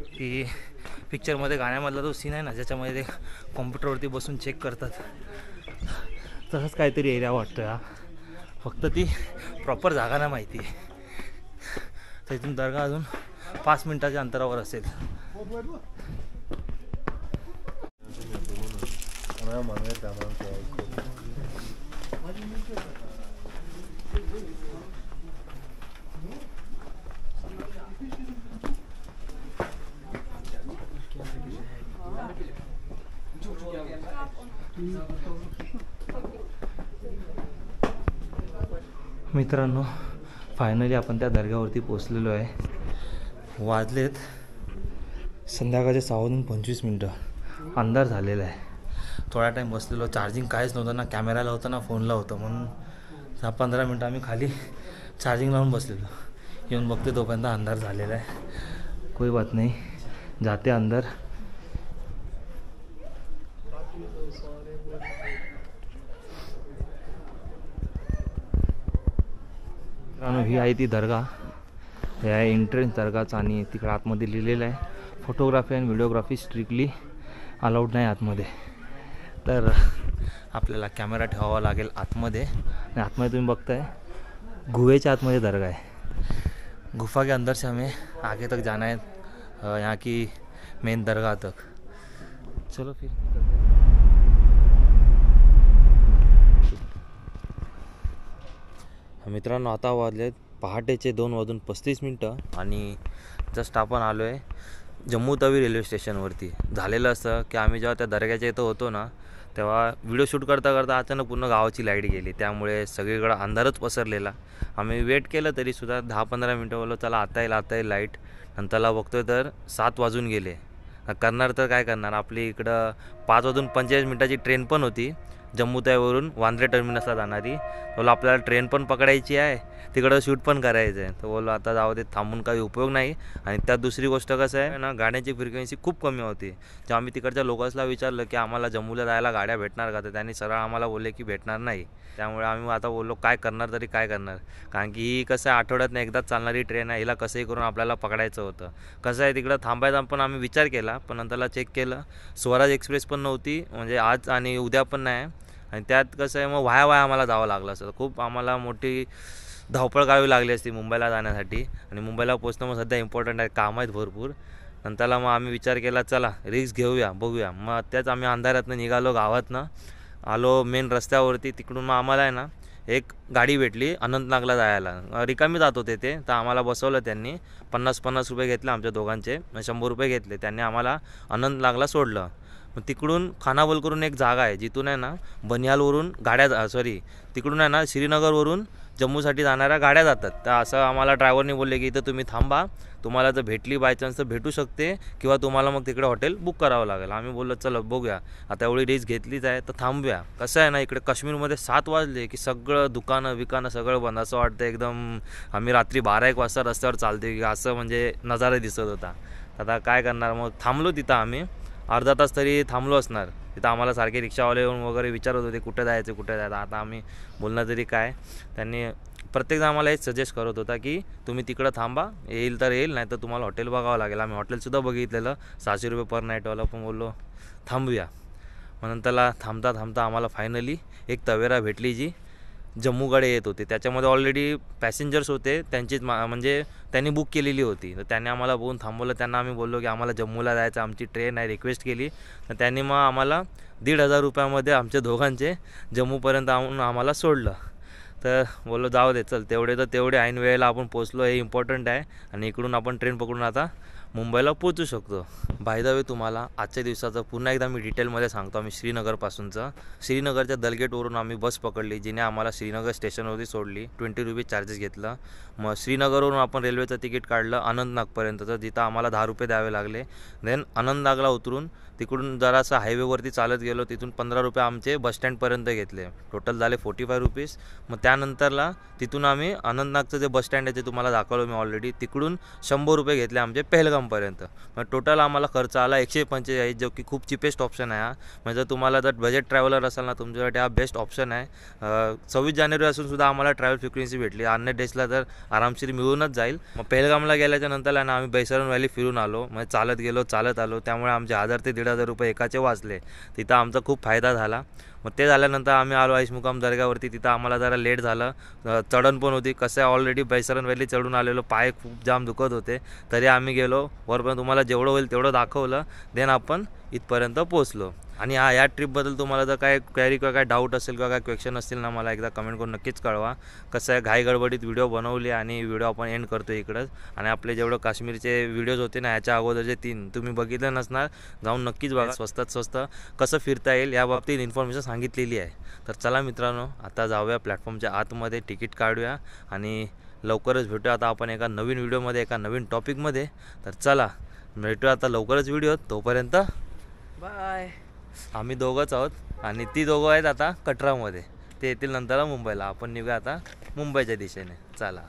की पिक्चरमध्ये गाण्यामधला तो सीन आहे ना ज्याच्यामध्ये ते कॉम्प्युटरवरती बसून चेक करतात, तसंच काहीतरी एरिया वाटतो हा. फक्त ती प्रॉपर जागा नाही माहिती आहे. तर इथून दर्गा अजून 5 मिनिटाच्या अंतरावर असेल. मित्रांनो फायनली आपण त्या दर्ग्यावरती पोचलेलो आहे. वाजलेत संध्याकाळचे 6:25. अंधार झालेला आहे. थोडा टाईम बसलेलो, चार्जिंग काहीच नव्हतं ना, कॅमेराला होतं ना फोनला होतं, म्हणून 10-15 मिनटं आम्ही खाली चार्जिंग लावून बसलेलो. येऊन बघते तोपर्यंत अंधार झालेला आहे. कोई बात नाही, जाते अंदर. ही आहे ती दर्गा, हे आहे एंट्रन्स दर्गाचं. आणि तिकडे आतमध्ये लिहिलेलं आहे photography and videography strictly allowed नाही आतमध्ये. तर आपल्याला कॅमेरा ठेवावा लागेल आतमध्ये. आणि आतमध्ये तुम्ही बघताय गुहेच्या आतमध्ये दर्गा आहे. गुफा के अंदर से हमें आगे तक जाना है, यहाँ की मेन दरगाह तक. चलो फिर. मित्रांनो आता वाजलेत पहाटेचे 2:35 आणि जस्ट आपण आलो आहे जम्मू तवी रेल्वे स्टेशनवरती. झालेलं असं की आम्ही जेव्हा त्या दर्ग्याच्या इथं होतो ना तेव्हा व्हिडिओ शूट करता अचानक पूर्ण गावाची लाईट गेली, त्यामुळे सगळीकडं अंधारच पसरलेला. आम्ही वेट केलं तरीसुद्धा 10-15 मिनटं बोललो चला आता येईल लाईट. नंतरला बघतोय तर 7 वाजून गेले. करणार तर काय करणार, आपली इकडं 5:45 ट्रेन पण होती जम्मू तवीवरून वांद्रे टर्मिनसला जाणारी. बोलो आपल्याला ट्रेन पण पकडायची आहे, तिकडं शूट पण करायचं आहे. तर बोलो आता जाऊ दे, थांबून काही उपयोग नाही. आणि त्यात दुसरी गोष्ट कसं आहे ना, गाड्यांची फ्रिक्वेन्सी खूप कमी होती. जेव्हा आम्ही तिकडच्या लोकांसला विचारलं की आम्हाला जम्मूला जायला गाड्या भेटणार का, तर त्यांनी सरळ आम्हाला बोलले की भेटणार नाही. त्यामुळे आम्ही आता बोललो काय करणार तरी काय करणार, कारण की ही कसं आहे आठवड्यातनं एकदाच चालणारी ट्रेन आहे, हिला कसंही करून आपल्याला पकडायचं होतं. कसं आहे तिकडं थांबायचा पण आम्ही विचार केला, पण नंतरला चेक केलं स्वराज एक्सप्रेस पण नव्हती, म्हणजे आज आणि उद्या पण नाही. आणि त्यात कसं आहे मग वाया आम्हाला जावं लागलं असतं. खूप आम्हाला मोठी धावपळ करावी लागली असती मुंबईला जाण्यासाठी. आणि मुंबईला पोचणं मग सध्या इम्पॉर्टंट आहे, काम आहेत भरपूर. नंतरला मग आम्ही विचार केला चला रिस्क घेऊया, बघूया. मग त्याच आम्ही अंधारातनं निघालो, गावातनं आलो मेन रस्त्यावरती. तिकडून मग आम्हाला आहे ना एक गाडी भेटली अनंतनागला जायला. रिकामी जात होते ते, तर आम्हाला बसवलं त्यांनी. 50 रुपये घेतले आमच्या दोघांचे, 100 रुपये घेतले त्यांनी. आम्हाला अनंतनागला सोडलं. मग तिकडून खानावल करून एक जागा आहे जिथून आहे ना बनियालवरून गाड्या तिकडून आहे ना श्रीनगरवरून जम्मूसाठी जाणाऱ्या गाड्या जातात. तर असं आम्हाला ड्रायव्हरने बोलले की इथं तुम्ही थांबा, तुम्हाला जर भेटली बाय चान्स तर भेटू शकते, किंवा तुम्हाला मग तिकडे हॉटेल बुक करावं लागेल. आम्ही बोललो चलो बघूया, आता एवढी रिस्क घेतलीच आहे तर थांबूया. कसं आहे ना इकडे काश्मीरमध्ये 7 वाजले की सगळं दुकानं सगळं बंद. असं वाटतं एकदम आम्ही रात्री 12-1 वाजता रस्त्यावर चालते की असं म्हणजे नजारा दिसत होता. आता काय करणार, मग थांबलो तिथं. आम्ही अर्धा तास तरी थांबलो असणार तिथं. आम्हाला सारखे रिक्षावाले येऊन वगैरे विचारत होते कुठे जायचं. आता आम्ही बोलणं तरी काय, त्यांनी प्रत्येकजण आम्हाला हेच सजेस्ट करत होता की तुम्ही तिकडं थांबा, येईल तर येईल, नाही तर तुम्हाला हॉटेल बघावं लागेल. आम्ही हॉटेलसुद्धा बघितलेलं 600 रुपये पर नाईटवाला, पण बोललो थांबूया. मग नंतरला थांबता आम्हाला फायनली एक तवेरा भेटली जी जम्मूकडे येत होते. त्याच्यामध्ये ऑलरेडी पॅसेंजर्स होते त्यांचीच, म्हणजे त्यांनी बुक केलेली होती. तर त्यांनी आम्हाला बघून थांबवलं. त्यांना आम्ही बोललो की आम्हाला जम्मूला जायचं, आमची ट्रेन आहे, रिक्वेस्ट केली. तर त्यांनी मग आम्हाला 1,500 रुपयामध्ये आमच्या दोघांचे जम्मूपर्यंत आणून आम्हाला सोडलं. तर बोललो जाऊ दे चल, तेवढे ऐन वेळेला आपण पोचलो, हे इम्पॉर्टंट आहे. आणि इकडून आपण ट्रेन पकडून आता मुंबईला पोचू शकतो. बाय द वे तुम्हाला आजच्या दिवसाचं पुन्हा एकदा मी डिटेलमध्ये सांगतो. आम्ही श्रीनगरपासूनचं श्रीनगरच्या दलगेटवरून आम्ही बस पकडली, जिने आम्हाला श्रीनगर स्टेशनवरती सोडली. 20 रुपये चार्जेस घेतलं. मग श्रीनगरवरून आपण रेल्वेचं तिकीट काढलं अनंतनागपर्यंतचं, जिथं आम्हाला 10 रुपये द्यावे लागले. देन अनंतनागला उतरून तिकडून जरासं हायवेवरती चालत गेलो. तिथून 15 रुपये आमचे बसस्टँडपर्यंत घेतले. टोटल झाले 45 रुपीज. मग त्यानंतरला तिथून आम्ही अनंतनागचं जे बसस्टँड आहे ते तुम्हाला दाखवलं मी ऑलरेडी. तिकडून 100 रुपये घेतले आमचे पहलगामपर्यंत. मग टोटल आम्हाला खर्च आला 145, जो की खूप चिपेस्ट ऑप्शन आहे हा. म्हणजे तुम्हाला जर बजेट ट्रॅव्हलर असाल ना, तुमच्यासाठी हा बेस्ट ऑप्शन आहे. 26 जानेवारी असून सुद्धा आम्हाला ट्रॅव्हल फ्रिक्वेन्सी भेटली. अन्य डेजला तर आरामशीर मिळूनच जाईल. मग पहलगामला गेल्याच्या नंतरला ना आम्ही बैसरन व्हॅली फिरून आलो. मग चालत गेलो, चालत आलो. त्यामुळे आमचे 1000 ते 1500 रुपये एकाचे वाचले. तिथं आमचा खूप फायदा झाला. मग ते झाल्यानंतर आम्ही आलो आईशमुकाम दर्ग्यावरती. तिथं आम्हाला जरा लेट झालं. चढण पण होती. कसं आहे ऑलरेडी बैसरन व्हॅली चढून आलेलो, पाय खूप जाम दुखत होते. तरी आम्ही गेलो वरपर्यंत. तुम्हाला जेवढं होईल तेवढं दाखवलं. देन आपण इथपर्यंत पोचलो. आणि या ट्रिपबद्दल तुम्हाला जर काय क्वेरी किंवा काय डाऊट असेल किंवा काय क्वेश्चन असतील ना, मला एकदा कमेंट करून नक्कीच कळवा. कसं आहे घाई गडबडीत व्हिडिओ बनवली आणि व्हिडिओ आपण एंड करतो इकडंच. आणि आपले जेवढं काश्मीरचे व्हिडिओज होते ना, ह्याच्या अगोदरचे 3 तुम्ही बघितले नसणार, जाऊन नक्कीच बघा. स्वस्तात स्वस्त कसं फिरता येईल या बाबतीत इन्फॉर्मेशन सांगितलेली आहे. तर चला मित्रांनो, आता जाऊया प्लॅटफॉर्मच्या आतमध्ये, तिकीट काढूया आणि लवकरच भेटूया आता आपण एका नवीन व्हिडिओमध्ये, एका नवीन टॉपिकमध्ये. तर चला भेटूया आता लवकरच व्हिडिओ. तोपर्यंत बाय. आम्ही दोघंच आहोत आणि ती दोघं आहेत आता कटरामध्ये. ते येतील नंतर मुंबईला. आपण निघूया आता मुंबईच्या दिशेने. चला.